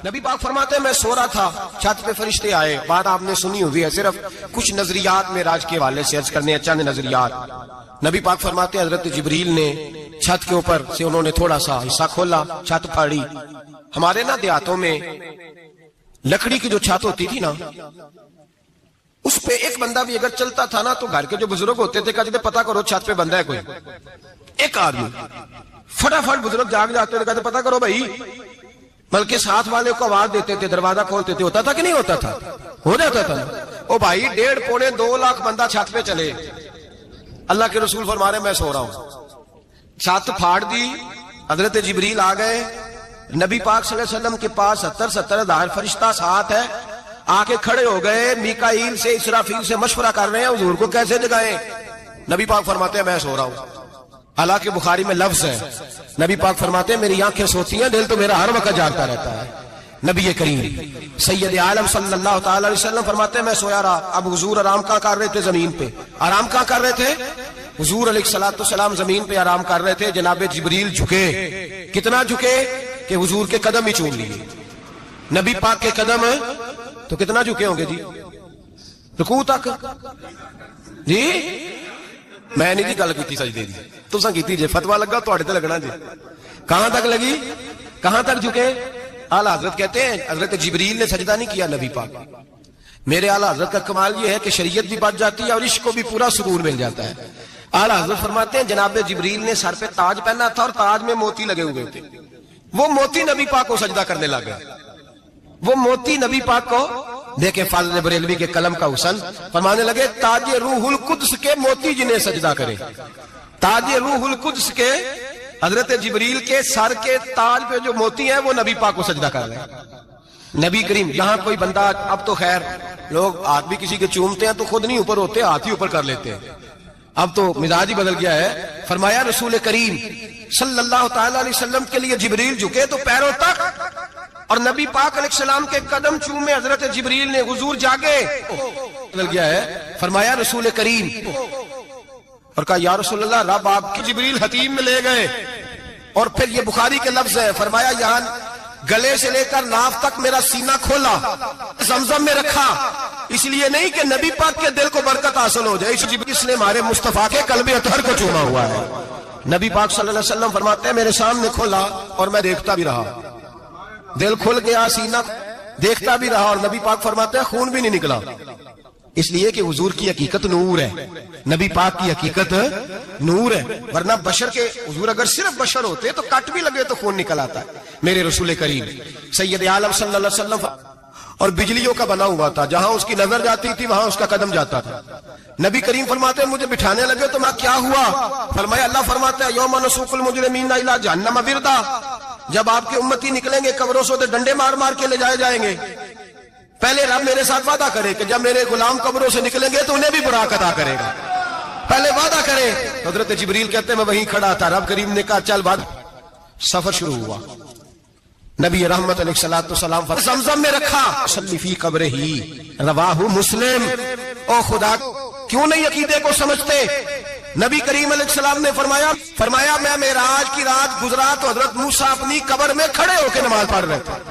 نبی پاک فرماتے ہیں میں سو رہا تھا، چھت پہ فرشتے آئے، بات آپ نے سنی ہوئی ہے، صرف کچھ نظریات میں راج کے حوالے سے عرض کرنے چند نظریات۔ نبی پاک فرماتے ہیں حضرت جبریل نے چھت کے اوپر سے انہوں نے تھوڑا سا حصہ کھولا، چھت پھاڑی۔ ہمارے نا دیہاتوں میں لکڑی کی جو چھت ہوتی تھی نا، اس پہ ایک بندہ بھی اگر چلتا تھا نا تو گھر کے جو بزرگ ہوتے تھے کہتے پتہ کرو چھت پہ بندہ ہے کوئی، ایک آدمی فٹافٹ بزرگ جاگ جاتے تھے، کہتے پتہ کرو بھائی، بلکہ ساتھ والے کو آواز دیتے تھے، دروازہ کھولتے تھے، ہوتا تھا کہ نہیں ہوتا تھا؟ ہو جاتا تھا۔ او بھائی 1.5 پونے 2 لاکھ بندہ چھت پہ چلے، اللہ کے رسول فرما رہے ہیں میں سو رہا ہوں، چھت پھاڑ دی، حضرت جبریل آ گئے، نبی پاک صلی اللہ علیہ وسلم کے پاس 70 ہزار فرشتہ ساتھ ہے، آ کے کھڑے ہو گئے، میکائیل سے اسرافیل سے مشورہ کر رہے ہیں حضور کو کیسے جگائیں۔ نبی پاک فرماتے ہیں میں سو رہا ہوں۔ حالانکہ بخاری میں لفظ ہے، نبی پاک فرماتے ہیں میری آنکھیں سوتی ہیں، دل تو میرا ہر وقت جاگتا رہتا ہے۔ نبی کریم سید عالم صلی اللہ تعالی علیہ وسلم فرماتے ہیں میں سویا رہا، اب حضور آرام کہاں کر رہے تھے؟ زمین پہ۔ آرام کہاں کر رہے تھے؟ حضور علیہ السلام زمین پہ آرام کر رہے تھے، جناب جبریل جھکے، کتنا جھکے کہ حضور کے قدم ہی چوم لیے۔ نبی پاک کے قدم تو کتنا جھکے ہوں گے جی؟ رکوع تک جی؟ میں نہیں جی گل کی سجدے دی، تساں کیتی جی، فتوا لگا تواڈے تے لگنا جی۔ کہاں تک لگی؟ کہاں تک جھکے؟ اعلی حضرت کہتے ہیں حضرت جبریل نے سجدہ نہیں کیا نبی پاک۔ میرے اعلی حضرت کا کمال یہ ہے کہ شریعت بھی بچ جاتی ہے اور عشق کو بھی پورا سرور مل جاتا ہے۔ اعلی حضرت فرماتے ہیں جناب جبریل نے سر پہ تاج پہنا تھا اور تاج میں موتی لگے ہوئے تھے، وہ موتی نبی پاک کو سجدہ کرنے لگے، وہ موتی نبی پاک کو دیکھیں فاضل بریلوی کے قلم کا حسن، فرمانے لگے تاج روح القدس کے موتی جنہیں سجدہ کرے۔ تاج روح القدس کے حضرت جبریل کے سر کے تاج پہ جو موتی ہیں وہ نبی پاک کو سجدہ کر رہے ہیں۔ نبی کریم یہاں کوئی بندہ، اب تو خیر لوگ ہاتھ بھی کسی کے چومتے ہیں تو خود نہیں اوپر ہوتے، ہاتھ ہی اوپر کر لیتے ہیں، اب تو مزاج ہی بدل گیا ہے۔ فرمایا رسول کریم صلی اللہ تعالی علیہ وسلم کے لیے جبریل جھکے تو پیروں تک، اور نبی پاک علیہ السلام کے قدم چومے حضرت جبریل نے، حضور جاگے، بدل گیا ہے۔ فرمایا رسول کریم اور کہا یا رسول اللہ، رب آپ کی جبریل حتیم میں لے گئے، اور پھر یہ بخاری کے لفظ ہے، فرمایا یہاں گلے سے لے کر ناف تک میرا سینہ کھولا، زمزم میں رکھا، اس لیے نہیں کہ نبی پاک کے دل کو برکت حاصل ہو جائے، اس جبریل نے ہمارے مصطفیٰ کے قلب اطہر کو چوما ہوا ہے۔ نبی پاک صلی اللہ علیہ وسلم فرماتے ہیں میرے سامنے کھولا اور میں دیکھتا بھی رہا، دل کھل گیا، سینہ دیکھتا بھی رہا، اور نبی پاک فرماتے ہیں خون بھی نہیں نکلا، اس لیے کہ حضور کی حقیقت نور ہے، نبی پاک کی حقیقت نور ہے، ورنہ بشر کے حضور اگر صرف بشر ہوتے تو کٹ بھی لگے تو خون نکل آتا ہے۔ میرے رسول کریم سید عالم صلی اللہ علیہ وسلم، اور بجلیوں کا بنا ہوا تھا، جہاں اس کی نظر جاتی تھی وہاں اس کا قدم جاتا تھا۔ نبی کریم فرماتے ہیں مجھے بٹھانے لگے تو میں کیا ہوا؟ فرمایا اللہ فرماتا ہے یوم نسوق المجرمین الی جہنم وردا، جب آپ کے امتی نکلیں گے قبروں سے ڈنڈے مار مار کے لے جائے جائیں گے، پہلے رب میرے ساتھ وعدہ کرے کہ جب میرے غلام قبروں سے نکلیں گے تو انہیں بھی براق عطا کرے گا، پہلے وعدہ کرے۔ حضرت جبریل کہتے ہیں میں وہیں کھڑا تھا، رب کریم نے کہا چل بعد، سفر شروع ہوا۔ نبی رحمت علیہ الصلوۃ والسلام زمزم میں رکھا، صلی فی قبرہ رواہ مسلم۔ او خدا کیوں نہیں عقیدے کو سمجھتے؟ نبی کریم علیہ السلام نے فرمایا میں معراج کی رات گزرا تو حضرت موسیٰ اپنی قبر میں کھڑے ہو کے نماز پڑھ رہے تھے۔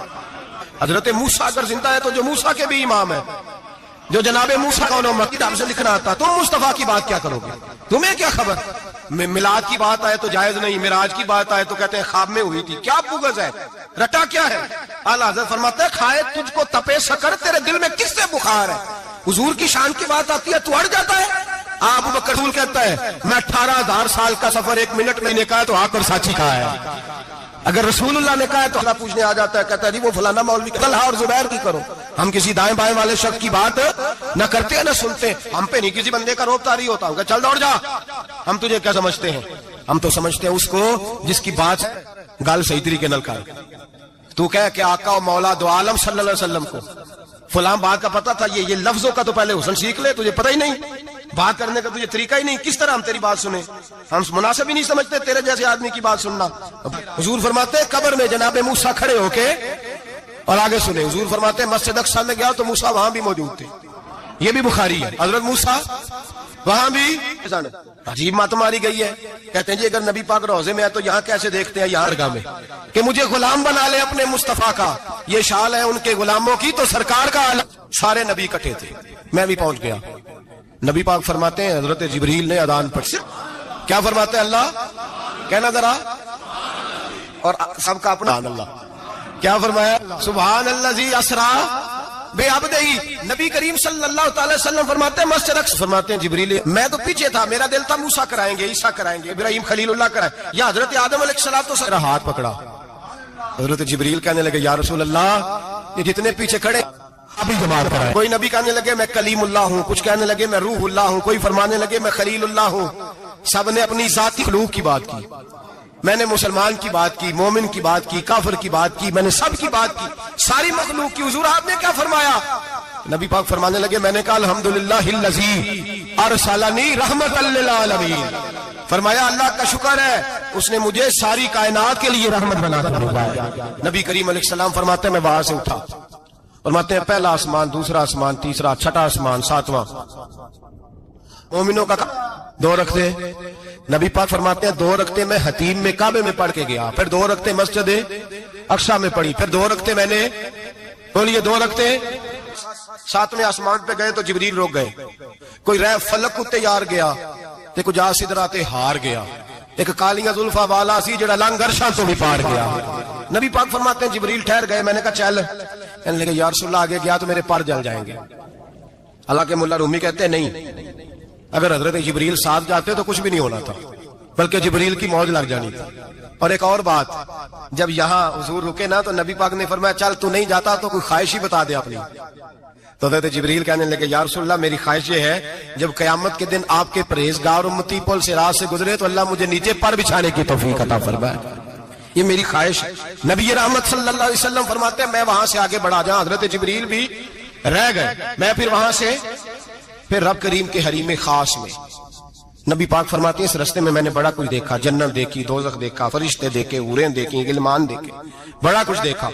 حضرت موسیٰ اگر زندہ ہے تو جو موسیٰ کے بھی امام ہے، جو جناب موسیٰ کا انہوں کتاب سے لکھنا آتا، تم مصطفیٰ کی بات کیا کرو گے؟ تمہیں کیا خبر؟ میلاد کی بات آئے تو جائز نہیں، معراج کی بات آئے تو کہتے ہیں خواب میں ہوئی تھی، کیا بغض ہے، رٹا کیا ہے؟ اعلیٰ حضرت فرماتا ہے کھائے تجھ کو تپے سکر، تیرے دل میں کس سے بخار ہے؟ حضور کی شان کی بات آتی ہے تو اڑ جاتا ہے۔ ابو بکر رسول کہتا ہے میں 18,000 سال کا سفر 1 منٹ میں نے کہا تو آ کر ساتھی کہا ہے، اگر رسول اللہ نے کہا ہے تو اللہ پوچھنے آ جاتا ہے، کہتا ہے جی وہ فلانا مولوی طلحہ اور زبیر کی کرو، ہم کسی دائیں بائیں والے شخص کی بات نہ کرتے ہیں نہ سنتے، ہم پہ نہیں کسی بندے کا روب طاری ہوتا ہوگا، چل دوڑ جا، ہم تجھے کیا سمجھتے ہیں؟ ہم تو سمجھتے ہیں اس کو جس کی بات گل صحیح طریقے نل کر، تو کہہ کہ آقا و مولا دو عالم صلی اللہ علیہ وسلم کو فلاں بات کا پتہ تھا، یہ لفظوں کا تو پہلے حسن سیکھ لے، تجھے پتہ ہی نہیں، بات کرنے کا تجھے طریقہ ہی نہیں، کس طرح ہم تیری بات سنیں؟ ہم مناسب ہی نہیں سمجھتے تیرے جیسے آدمی کی بات سننا۔ حضور فرماتے ہیں قبر میں جناب موسیٰ کھڑے ہو کے، اور آگے سنیں حضور فرماتے ہیں مسجد اقصیٰ میں گیا تو موسیٰ وہاں بھی موجود تھے، یہ بھی بخاری ہے۔ حضرت موسیٰ وہاں بھی عجیب مت ماری گئی ہے. کہتے ہیں جی اگر نبی پاک روزے میں ہے تو یہاں کیسے دیکھتے ہیں یہاں درگاہ میں کہ مجھے غلام بنا لے اپنے مصطفیٰ کا. یہ شال ہے ان کے غلاموں کی تو سرکار کا سارے نبی کٹھے تھے. میں بھی پہنچ گیا. نبی پاک فرماتے ہیں حضرت جبریل نے اذان پڑھی. کیا فرماتے ہیں اللہ؟ کہنا ذرا. اور سب کا اپنا اللہ. کیا فرمایا؟ سبحان الذی اسرا بے عبدہی. نبی کریم صلی اللہ تعالی وسلم فرماتے ہیں مسجد اقصی. فرماتے ہیں جبریل میں تو پیچھے تھا, میرا دل تھا موسیٰ کرائیں گے, عیسیٰ کرائیں گے, ابراہیم خلیل اللہ کرائیں, یا حضرت آدم علیہ السلام تو میرا ہاتھ پکڑا. حضرت جبریل کہنے لگے یا رسول اللہ یہ جتنے پیچھے کھڑے ابھی جماعت کرائیں. کوئی نبی کہنے لگے میں کلیم اللہ ہوں, کچھ کہنے لگے میں روح اللہ ہوں, کوئی فرمانے لگے میں خلیل اللہ ہوں. سب نے اپنی ذاتی خلوق کی بات کی. میں نے مسلمان کی بات کی, مومن کی بات کی, کافر کی بات کی, میں نے سب کی بات کی, ساری مخلوق کی. حضور آپ نے کیا فرمایا؟ نبی پاک فرمانے لگے میں نے کہا الحمدللہ الذی ارسلنی رحمۃ للعالمین. فرمایا اللہ کا شکر ہے اس نے مجھے ساری کائنات کے لیے رحمت بنا کر بھیجا. نبی کریم علیہ السلام فرماتے ہیں میں وہاں سے اٹھا. فرماتے ہیں پہلا آسمان, دوسرا آسمان, تیسرا, چھٹا آسمان, ساتواں. مومنوں کا 2 رکھتے. نبی پاک فرماتے ہیں 2 رکھتے میں حتیم میں کعبے میں پڑھ کے گیا, پھر 2 رکھتے مسجد اقصی میں پڑھی, پھر 2 رکھتے میں نے بولیے 2 رکھتے 7ویں آسمان پہ گئے تو جبریل روک گئے. کوئی رہ فلک کو تیار گیا تے کچھ آ سدرات ہار گیا, ایک کالیاں زلفا والا سی جڑا لنگ عرشاں تو بھی پار گیا. نبی پاک فرماتے ہیں جبریل ٹھہر گئے. میں نے کہا چل. کہنے لگے یا رسول اللہ آگے گیا تو میرے پر جل جائیں گے. حالانکہ ملا رومی کہتے ہیں نہیں, اگر حضرت جبریل ساتھ جاتے تو کچھ بھی نہیں ہونا تھا, بلکہ جبریل کی موج لگ جانی تھی. اور ایک اور بات, جب یہاں حضور رکے نا تو نبی پاک نے فرمایا چل تو نہیں جاتا تو کوئی خواہش ہی بتا دے اپنی. تو حضرت جبریل کہنے لگے یا رسول اللہ میری خواہش یہ ہے جب قیامت کے دن آپ کے پرہیزگار امتی پل سے راہ سے گزرے تو اللہ مجھے نیچے پر بچھانے کی توفیق عطا فرمائے, یہ میری خواہش ہے. نبی رحمت صلی اللہ علیہ وسلم فرماتے ہیں میں وہاں سے آگے بڑھا جاؤں. حضرت جبریل بھی رہ گئے. میں پھر وہاں سے پھر رب کریم کے حریم خاص میں. نبی پاک فرماتے ہیں اس رستے میں میں نے بڑا کچھ دیکھا, جنت دیکھی, دوزخ دیکھا, فرشتے دیکھے, حوریں دیکھی, غلمان دیکھے, بڑا کچھ دیکھا.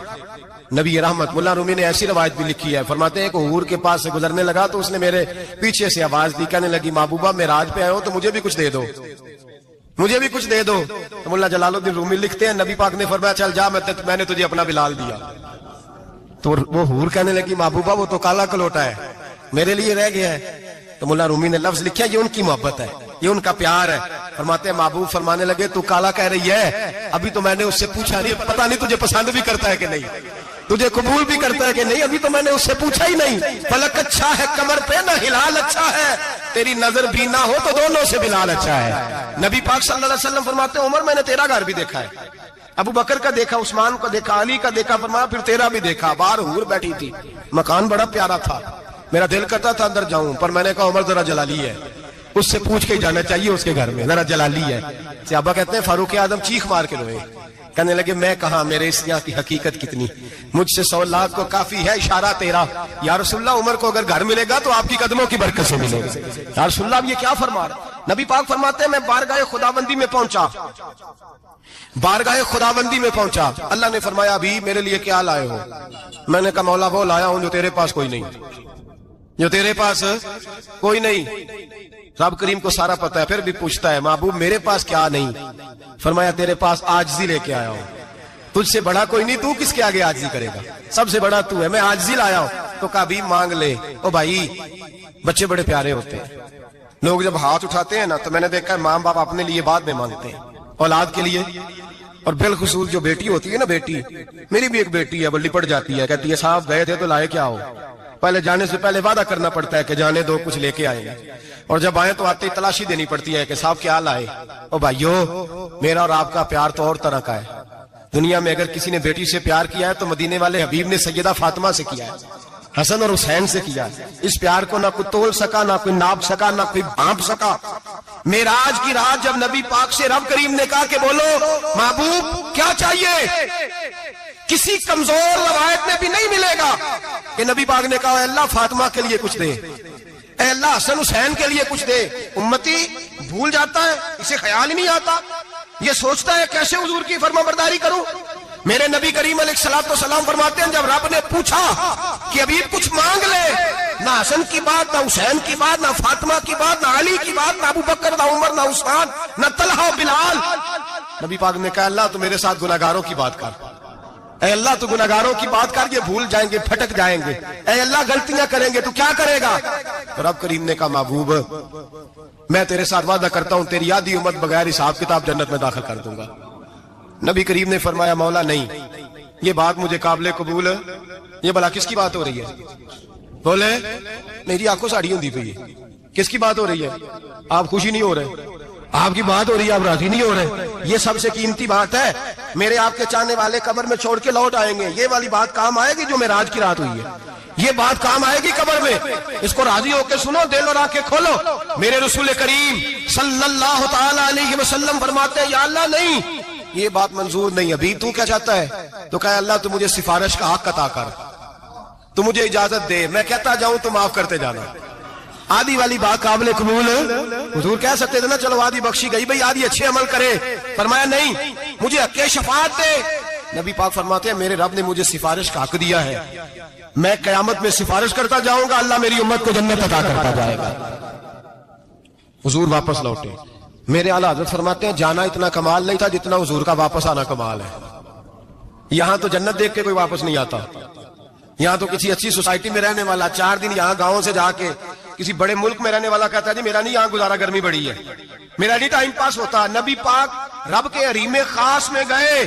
نبی رحمت ملا رومی نے ایسی روایت بھی لکھی ہے, فرماتے ہیں ایک حور کے پاس سے گزرنے لگا تو اس نے میرے پیچھے سے آواز دی, کہنے لگی محبوبہ معراج پہ آئے ہو تو مجھے بھی کچھ دے دو, مجھے بھی کچھ دے دو. تو ملا جلال الدین رومی لکھتے ہیں نبی پاک نے فرمایا چل جا میں نے تجھے اپنا بلال دیا. تو وہ حور کہنے لگی محبوبہ وہ تو کالا کلوٹا ہے, میرے لیے رہ گیا ہے. تو ملا رومی نے لفظ لکھا یہ ان کی محبت ہے, یہ ان کا پیار ہے. فرماتے ہیں محبوب فرمانے لگے تو کالا کہہ رہی ہے, ابھی تو میں نے اس سے پوچھا نہیں, پتہ نہیں تجھے پسند بھی کرتا ہے کہ نہیں, تجھے قبول بھی کرتا ہے کہ نہیں, ابھی تو میں نے اس سے پوچھا ہی نہیں. فلک اچھا ہے کمر پہ نہ ہلال اچھا ہے, تیری نظر بھی نہ ہو تو دونوں سے بلال اچھا ہے. نبی پاک صلی اللہ علیہ وسلم فرماتے ہیں عمر میں نے تیرا گھر بھی دیکھا ہے, ابو بکر کا دیکھا, عثمان کا دیکھا, علی کا دیکھا. فرمایا پھر تیرا بھی دیکھا. باہر حور بیٹھی تھی, مکان بڑا پیارا تھا, میرا دل کرتا تھا اندر جاؤں, پر میں نے کہا عمر ذرا جلالی ہے, اس سے پوچھ کے جانا چاہیے اس کے گھر میں, ذرا جلالی ہے. صحابہ کہتے ہیں فاروق اعظم چیخ مار کے روئے, کہنے لگے میں کہاں, میرے اس یہاں کی حقیقت کتنی, مجھ سے 100 لاکھ کو کافی ہے اشارہ تیرا. یا رسول اللہ عمر کو اگر گھر ملے گا تو آپ کی قدموں کی برکت سے ملے گا. یا رسول اللہ اب یہ کیا فرما رہا؟ نبی پاک فرماتے ہیں میں بارگاہ خداوندی میں پہنچا, بارگاہ خداوندی میں پہنچا. اللہ نے فرمایا ابھی میرے لیے کیا لائے ہو؟ میں نے کہا مولا وہ لایا ہوں جو تیرے پاس کوئی نہیں, جو تیرے پاس کوئی نہیں. رب کریم کو سارا پتا ہے, پھر بھی پوچھتا ہے محبوب میرے پاس کیا نہیں؟ فرمایا تیرے پاس عاجزی لے کے آیا ہوں, تجھ سے بڑا کوئی نہیں, تو کس کے آگے عاجزی کرے گا, سب سے بڑا تو ہے, میں عاجزی لایا ہوں. تو کہا بھی مانگ لے. او بھائی بچے بڑے پیارے ہوتے ہیں, لوگ جب ہاتھ اٹھاتے ہیں نا تو میں نے دیکھا ہے ماں باپ اپنے لیے بعد میں مانگتے ہیں, اولاد کے لیے. اور بالخصوص جو بیٹی ہوتی ہے نا, بیٹی میری بھی ایک بیٹی ہے, وہ لپٹ جاتی ہے, کہتی ہے صاحب گئے تھے تو لائے کیا ہو؟ پہلے جانے سے پہلے وعدہ کرنا پڑتا ہے کہ جانے دو کچھ لے کے آئیں گے, اور جب آئیں تو آتے ہی تلاشی دینی پڑتی ہے کہ صاحب کیا لائے. او بھائیو میرا اور آپ کا پیار تو اور طرح کا ہے. دنیا میں اگر کسی نے بیٹی سے پیار کیا ہے تو مدینے والے حبیب نے سیدہ فاطمہ سے کیا ہے, حسن اور حسین سے کیا ہے. اس پیار کو نہ کوئی تول سکا, نہ کوئی ناپ سکا, نہ کوئی بھانپ سکا. معراج کی رات جب نبی پاک سے رب کریم نے کہا کہ بولو محبوب کیا چاہیے, کسی کمزور روایت میں بھی نہیں ملے گا کہ نبی پاک نے کہا اے اللہ فاطمہ کے لیے کچھ دے, اے اللہ حسن حسین کے لیے کچھ دے. امتی بھول جاتا ہے, اسے خیال ہی نہیں آتا, یہ سوچتا ہے کیسے حضور کی فرما برداری کروں. میرے نبی کریم علیہ السلام فرماتے ہیں جب رب نے پوچھا کہ ابھی کچھ مانگ لے نہ حسن کی بات، نہ حسین کی بات، نہ فاطمہ کی بات، نہ علی کی بات، نہ ابو بکر، نہ عمر، نہ عثمان، نہ طلحہ بلال۔ نبی پاک نے کہا اللہ تو میرے ساتھ گناہگاروں کی بات کر، اے اللہ تو گناہگاروں کی بات کر، یہ بھول جائیں گے، پھٹک جائیں گے، اے اللہ غلطیاں کریں گے تو کیا کرے گا؟ تو رب کریم نے کہا محبوب میں تیرے ساتھ وعدہ کرتا ہوں تیری آدھی امت بغیر حساب کتاب جنت میں داخل کر دوں گا۔ نبی کریم نے فرمایا مولا نہیں، یہ بات مجھے قابل قبول ہے، یہ بلا کس کی بات ہو رہی ہے؟ بولے میری آنکھوں ساڑی ہوندی پئی ہے، کس کی بات ہو رہی ہے؟ آپ خوشی نہیں ہو رہے، آپ کی بات ہو رہی ہے، آپ راضی نہیں ہو رہے، یہ سب سے قیمتی بات ہے، میرے آپ کے چاہنے والے قبر میں چھوڑ کے لوٹ آئیں گے، یہ والی بات کام آئے گی جو معراج کی رات ہوئی ہے، یہ بات کام آئے گی قبر میں، اس کو راضی ہو کے سنو، دل اور آنکھیں کھولو۔ میرے رسول کریم صلی اللہ تعالی علیہ وسلم فرماتے ہیں یا اللہ نہیں، یہ بات منظور نہیں، ابھی تو کیا چاہتا ہے؟ تو کہا اللہ تو مجھے سفارش کا حق عطا کر، تو مجھے اجازت دے، میں کہتا جاؤں تو معاف کرتے جانا۔ آدھی والی بات قابل قبول ہے؟ حضور کہہ سکتے تھے نا چلو آدھی بخشی گئی بھئی آدھی اچھے عمل کرے، فرمایا نہیں مجھے حق شفاعت دے۔ نبی پاک فرماتے ہیں میرے رب نے مجھے سفارش کا حق دیا ہے، میں قیامت میں سفارش کرتا جاؤں گا، اللہ میری امت کو جنت عطا کرتا جائے گا۔ حضور واپس لوٹے، میرے اعلیٰ حضرت فرماتے ہیں جانا اتنا کمال نہیں تھا جتنا حضور کا واپس آنا کمال ہے۔ یہاں تو جنت دیکھ کے کوئی واپس نہیں آتا، یہاں تو کسی اچھی سوسائٹی میں رہنے والا 4 دن یہاں گاؤں سے جا کے کسی بڑے ملک میں رہنے والا کہتا ہے جی میرا نہیں یہاں گزارا، گرمی بڑی ہے، میرا نہیں ٹائم پاس ہوتا۔ نبی پاک رب کے حریم خاص میں گئے،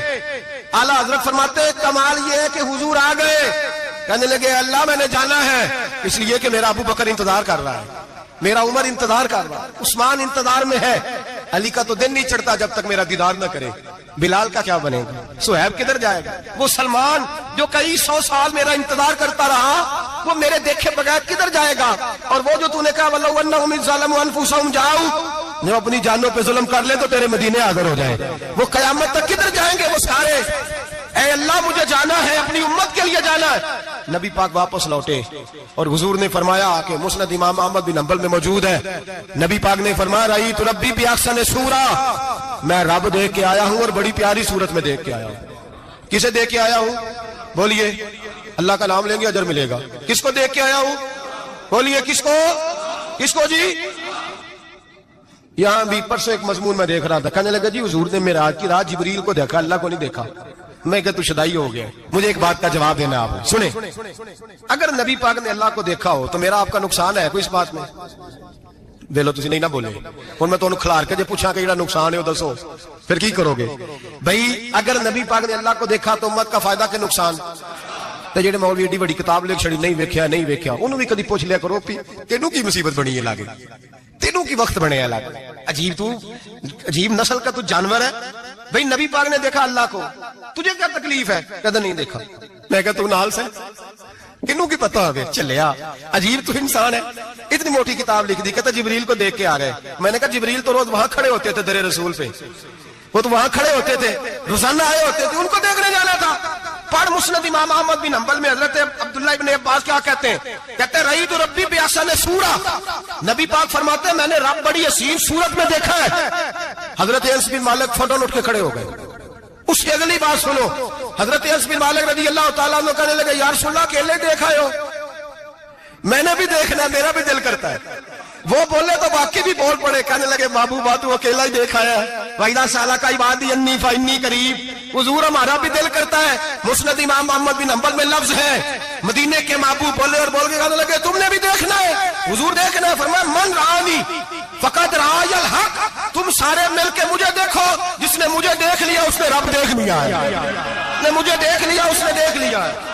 اعلیٰ حضرت فرماتے ہیں کمال یہ ہے کہ حضور آ گئے، کہنے لگے اللہ میں نے جانا ہے اس لیے کہ میرا ابو بکر انتظار کر رہا ہے، میرا عمر انتظار کر رہا ہے، عثمان انتظار میں ہے، علی کا تو دن نہیں چڑھتا جب تک میرا دیدار نہ کرے، بلال کا کیا بنے گا، صہیب کدھر جائے گا، وہ سلمان جو کئی 100 سال میرا انتظار کرتا رہا وہ میرے دیکھے بغیر کدھر جائے گا، اور وہ جو تو نے کہا وَلَوْ أَنَّهُمْ إِذْ ظَلَمُوا أَنفُسَهُمْ جَاءُوا، جو اپنی جانوں پہ ظلم کر لے تو تیرے مدینے حاضر ہو جائیں، وہ قیامت تک کدھر جائیں گے وہ سارے؟ اے اللہ مجھے جانا ہے، اپنی امت کے لیے جانا ہے۔ نبی پاک واپس لوٹے اور حضور نے فرمایا کہ مسند امام احمد بن حنبل میں موجود ہے، نبی پاک نے فرمایا رأیت ربی بأحسن صورہ، میں رب دیکھ کے آیا ہوں اور بڑی پیاری صورت میں دیکھ کے آیا ہوں۔ کسے دیکھ کے آیا ہوں؟ بولیے، اللہ کا نام لیں گے اجر ملے گا۔ کس کو دیکھ کے آیا ہوں؟ بولیے کس کو؟ کس کو جی؟ یہاں بھی پرسوں ایک مضمون میں دیکھ رہا تھا، کہنے لگا جی حضور نے معراج کی رات جبریل کو دیکھا، اللہ کو نہیں دیکھا۔ میں کہ تو شدائی ہو گیا، مجھے ایک بات کا جواب دینا آپ نے، سنیں، اگر نبی پاک نے اللہ کو دیکھا ہو تو میرا آپ کا نقصان ہے کوئی اس بات میں؟ ویلو تسی نہیں نہ بولے ہن میں تانوں کھلار کے جے پوچھاں کہ جڑا نقصان ہے وہ دسو، پھر کی کرو گے؟ بھئی اگر نبی پاک نے اللہ کو دیکھا تو امت کا فائدہ کہ نقصان؟ تے جڑے مولوی ایڈی بڑی کتاب لکھ چھڑی نہیں ویکھیا نہیں ویکھیا انہوں بھی کدی پوچھ لیا کرو پی تینوں کی مصیبت بنی ہے لاگے، تینوں کی وقت بنے ہے لاگے، عجیب نسل کا تو جانور ہے۔ بھئی نبی پاک نے دیکھا اللہ کو، تجھے کیا تکلیف ہے؟ کہتا نہیں دیکھا۔ میں کہتا تو نال سے کنوں کی پتہ ہوگے چلیا، عجیب تو انسان ہے، اتنی موٹی کتاب لکھ دی، کہتا جبریل کو دیکھ کے آ گئے۔ میں نے کہا جبریل تو روز وہاں کھڑے ہوتے تھے در رسول پہ، وہ تو وہاں کھڑے ہوتے تھے، روزانہ آئے ہوتے تھے، ان کو دیکھنے جانا تھا۔ پڑھ مسند امام احمد بن حنبل میں حضرت عبداللہ ابن عباس کیا کہتے ہیں؟ کہتے ہیں رأیت ربی بأحسن صورہ، نبی پاک فرماتے ہیں میں نے رب بڑی حسین صورت میں دیکھا ہے۔ حضرت انس بن مالک فوراً اٹھ کے کھڑے ہو گئے۔ اس کی اگلی بات سنو، حضرت انس بن مالک رضی اللہ تعالیٰ عنہ کہنے لگے یا رسول اللہ اکیلے دیکھا ہو؟ میں نے بھی دیکھنا، میرا بھی دل کرتا ہے۔ وہ بولے تو باقی بھی بول پڑے، کہنے لگے محبوبہ تو اکیلا ہی دیکھا ہے، وَإِذَا سَأَلَكَ عِبَادِي عَنِّي فَإِنِّي قَرِيبٌ، حضور ہمارا بھی دل کرتا ہے۔ مسند امام احمد بن حنبل میں لفظ ہے، مدینے کے محبوب بولے اور بول کے کہنے لگے تم نے بھی دیکھنا ہے؟ حضور دیکھنا ہے، فرمایا من رآنی فقد رآی الحق، تم سارے مل کے مجھے دیکھو، جس نے مجھے دیکھ لیا اس نے رب دیکھ لیا ہے، جس نے مجھے دیکھ لیا اس نے دیکھ لیا ہے۔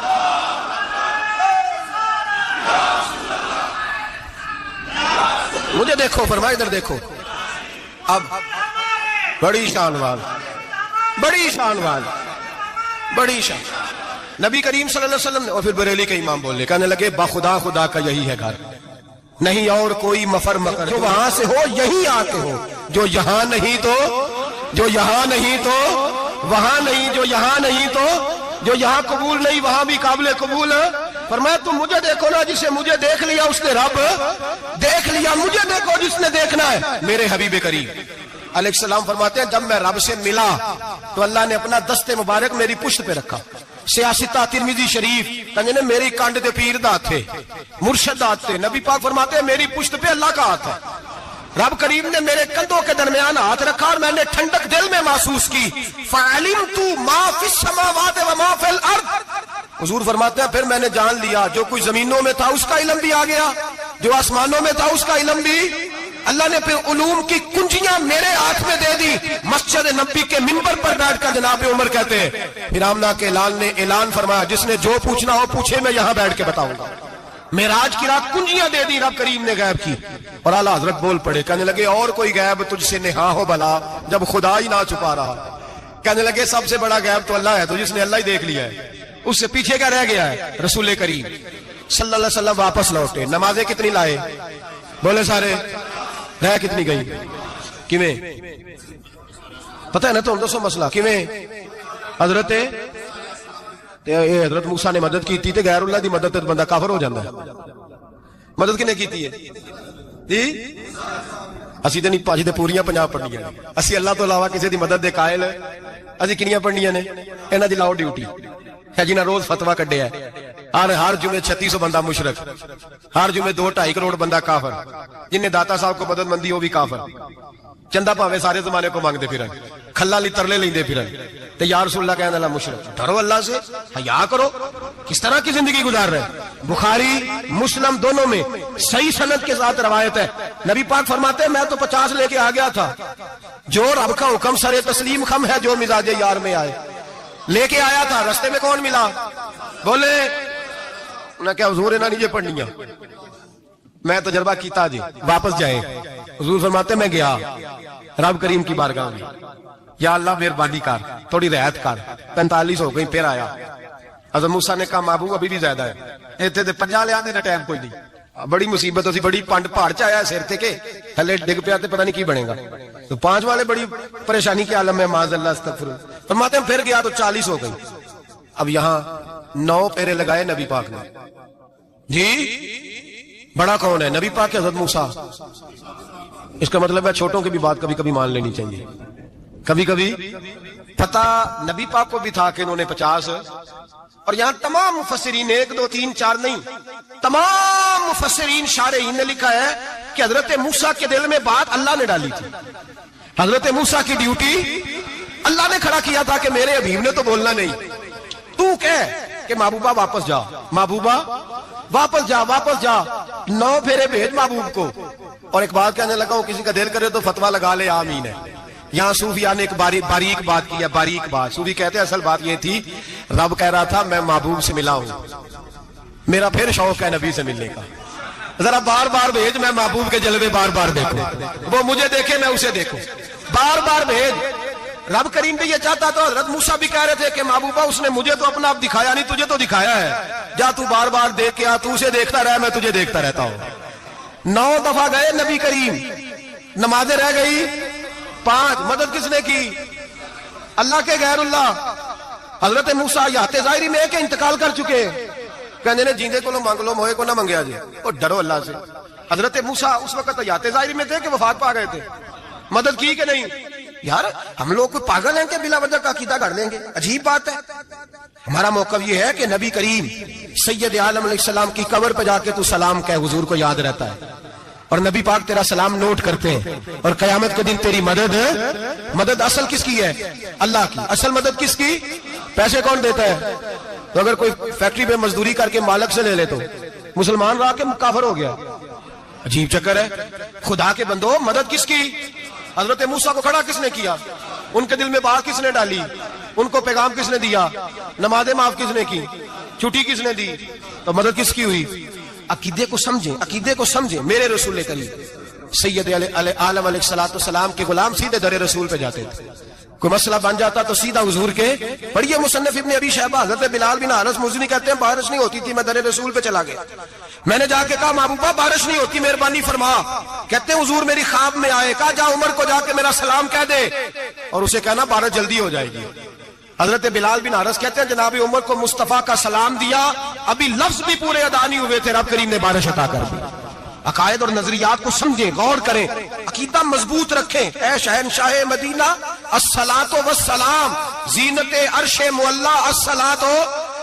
مجھے دیکھو، فرمایا ادھر دیکھو۔ اب بڑی شان وال، بڑی شان وال، بڑی شان، نبی کریم صلی اللہ علیہ وسلم نے، اور پھر بریلی کے امام بولے، کہنے لگے باخدا خدا کا یہی ہے گھر، نہیں اور کوئی مفر مکر، جو وہاں سے ہو یہی آتے ہو، جو یہاں نہیں تو، جو یہاں نہیں تو وہاں نہیں، جو یہاں نہیں تو جو یہاں قبول نہیں وہاں بھی قابل قبول ہے۔ فرمایا تم مجھے دیکھو نا، جسے مجھے دیکھ لیا اس نے رب دیکھ لیا، مجھے دیکھو جس نے دیکھنا ہے میرے حبیب کریم علیہ السلام۔ فرماتے ہیں جب میں رب سے ملا تو اللہ نے اپنا دست مبارک میری پشت پہ رکھا، سیاستہ ترمذی شریف کہنے نے میری کانڈ دے پیر دا تھے مرشد دا تھے. نبی پاک فرماتے ہیں میری پشت پہ اللہ کا ہاتھ ہے. رب کریم نے میرے کندھوں کے درمیان ہاتھ رکھا اور میں نے ٹھنڈک دل میں محسوس کی. فعلمت ما فی السماوات و ما فی الارض. حضور فرماتے ہیں پھر میں نے جان لیا جو کچھ زمینوں میں تھا اس کا علم بھی آ گیا, جو آسمانوں میں تھا اس کا علم بھی. اللہ نے پھر علوم کی کنجیاں میرے ہاتھ میں دے دی. مسجد نبی کے منبر پر بیٹھ کر جناب عمر کہتے ہیں پھر آمنہ کے لال نے اعلان فرمایا جس نے جو پوچھنا ہو پوچھے, میں یہاں بیٹھ کے بتاؤں گا. معراج کی رات کنجیاں دے دی رب کریم نے غیب کی. اور اعلیٰ حضرت بول پڑے, کہنے لگے اور کوئی غیب تجھ سے نہا ہو بھلا جب خدا ہی نہ چھپا رہا. کہنے لگے سب سے بڑا غیب تو اللہ ہے, تو جس نے اللہ ہی دیکھ لیا ہے اس سے پیچھے کیا رہ گیا ہے. رسول کریم صلی اللہ علیہ وسلم واپس لوٹے. نمازیں کتنی لائے بولے سارے, رہ کتنی گئی کیویں پتہ ہے نا تو دسو مسئلہ کیویں. حضرت موسیٰ نے مدد کی تھی تے غیر اللہ دی مدد تے بندہ کافر ہو جاتا ہے. مدد کنے کیتی ہے جی؟ اسی تے نہیں پاجی تے پوریاں 50 پڑھنیاں نے. اسی اللہ تو علاوہ کسی دی مدد دے قائل اسی کنیاں پڑھنیاں نے. انہاں دی لاؤ ڈیوٹی ہے جنہاں روز فتویٰ کڈیا ہے. ہر جمعے 3600 بندہ مشرک, ہر جمعے 2-2.5 کروڑ بندہ کافر, جن نے داتا صاحب کو مدد مندی وہ بھی کافر. چندہ پاوے سارے زمانے کو مانگتے پھرن, کھلا لی ترلے لیندے پھرن. تے یا رسول اللہ کہنے اللہ مشرک. ڈرو اللہ سے, حیا کرو. کس طرح کی زندگی گزار رہے. بخاری مسلم دونوں میں صحیح سند کے ساتھ روایت ہے. نبی پاک فرماتے ہیں میں تو 50 لے کے آ گیا تھا. جو رب کا حکم سر تسلیم خم ہے جو مزاج یار میں آئے لے کے آیا تھا. رستے میں کون ملا بولے انہیں کیا حضور انہاں نہیں یہ پڑھنیاں, میں تجربہ کیتا جی واپس جائے. حضور فرماتے میں گیا رب کریم کی بارگاہ میں, یا اللہ مہربانی کر تھوڑی رعایت کر. 45 ہو گئی پھر آیا. حضرت موسیٰ نے کہا محبوب ابھی بھی زیادہ ہے, ایتھے تے 50 لے آنے نہ ٹائم کوئی نہیں. بڑی مصیبت ہوتی, بڑی پنڈ پہاڑ چ آیا سر تے کے تھلے ڈگ پیا تے پتہ نہیں کی بنے گا. تو 5 والے بڑی پریشانی کے عالم میں معاذ اللہ استغفر. فرماتے ہیں پھر گیا تو 40 ہو گئی. اب یہاں 9 پھیرے لگائے نبی پاک نے جی. بڑا کون ہے نبی پاک کے حضرت موسیٰ. اس کا مطلب ہے چھوٹوں کی بھی بات کبھی کبھی مان لینی چاہیے. کبھی کبھی پتہ نبی پاک کو بھی تھا کہ انہوں نے 50, اور یہاں تمام مفسرین 1 2 3 4 نہیں, تمام مفسرین شارحین نے لکھا ہے کہ حضرت موسیٰ کے دل میں بات اللہ نے ڈالی تھی. حضرت موسیٰ کی ڈیوٹی اللہ نے کھڑا کیا تھا کہ میرے حبیب نے تو بولنا نہیں, تو کہہ کہ محبوبہ واپس جا, محبوبہ واپس جا, واپس جا. 9 پھیرے بھیج محبوب کو. اور ایک بات کہنے لگا ہوں, کسی کا دل کرے تو فتویٰ لگا لے آمین ہے. یہاں صوفیاء نے ایک باریک بات کی ہے, باریک بات. صوفی کہتے ہیں اصل بات یہ تھی رب کہہ رہا تھا میں محبوب سے ملا ہوں, میرا پھر شوق ہے نبی سے ملنے کا, ذرا بار بار بھیج میں محبوب کے جلوے بار بار دیکھوں, وہ مجھے دیکھے میں اسے دیکھوں, بار بار بھیج. رب کریم بھی یہ چاہتا تو حضرت موسیٰ بھی کہہ رہے تھے کہ محبوبہ اس نے مجھے تو اپنا اب دکھایا نہیں, تجھے تو دکھایا ہے, جا تو بار بار دیکھ کے آ, تو اسے دیکھتا رہے میں تجھے دیکھتا رہتا ہوں. 9 دفعہ گئے نبی کریم, نمازیں رہ گئی 5. مدد کس نے کی؟ اللہ کے غیر اللہ. حضرت موسیٰ یات ظاہری میں کہ انتقال کر چکے, کہنے نے جیندے کو مانگ لو موئے کو نہ منگیا جی, اور ڈرو اللہ سے. حضرت موسیٰ اس وقت یات ظاہری میں تھے کہ وفات پا گئے تھے. مدد کی کہ نہیں؟ یار ہم لوگ کوئی پاگل ہیں کہ بلا وجہ کا عقیدہ گھڑ لیں گے؟ عجیب بات ہے. ہمارا موقف یہ ہے کہ نبی کریم سید عالم علیہ السلام کی قبر پہ جا کے تو سلام کہے, حضور کو یاد رہتا ہے, اور نبی پاک تیرا سلام نوٹ کرتے ہیں, اور قیامت کے دن تیری مدد اصل کس کی ہے؟ اللہ کی. اصل مدد کس کی؟ پیسے کون دیتا ہے؟ تو اگر کوئی فیکٹری پہ مزدوری کر کے مالک سے لے لے تو مسلمان رہا کے کافر ہو گیا. عجیب چکر ہے. خدا کے بندو مدد کس کی؟ حضرت موسیٰ کو کھڑا کس نے کیا؟ ان کے دل میں بات کس نے ڈالی؟ ان کو پیغام کس نے دیا؟ نمازیں معاف کس نے کی؟ چھٹی کس نے دی؟ تو مدد کس کی ہوئی؟ عقیدے کو سمجھیں, عقیدے کو سمجھیں. میرے رسول کریم سید عالم علیہ السلام کے غلام سیدھے در رسول پہ جاتے تھے. کوئی مسئلہ بن جاتا تو سیدھا حضور کے. پڑھیے مصنف ابن ابی شیبہ, حضرت بلال بن حارث مزنی کہتے ہیں بارش نہیں ہوتی تھی, میں در رسول پہ چلا گیا. میں نے جا کے کہا محبوبہ بارش نہیں ہوتی, مہربانی فرما. کہتے ہیں حضور میری خواب میں آئے, کہا جا عمر کو جا کے میرا سلام کہہ دے, اور اسے کہنا بارش جلدی ہو جائے گی. حضرت بلال بن حارث کہتے ہیں جناب عمر کو مصطفیٰ کا سلام دیا, ابھی لفظ بھی پورے ادا نہیں ہوئے تھے, رب کریم نے بارش عطا کر دی. عقائد اور نظریات کو سمجھیں, غور کریں, عقیدہ مضبوط رکھیں. اے شہنشاہ مدینہ الصلاۃ والسلام, زینت عرش معلی الصلاۃ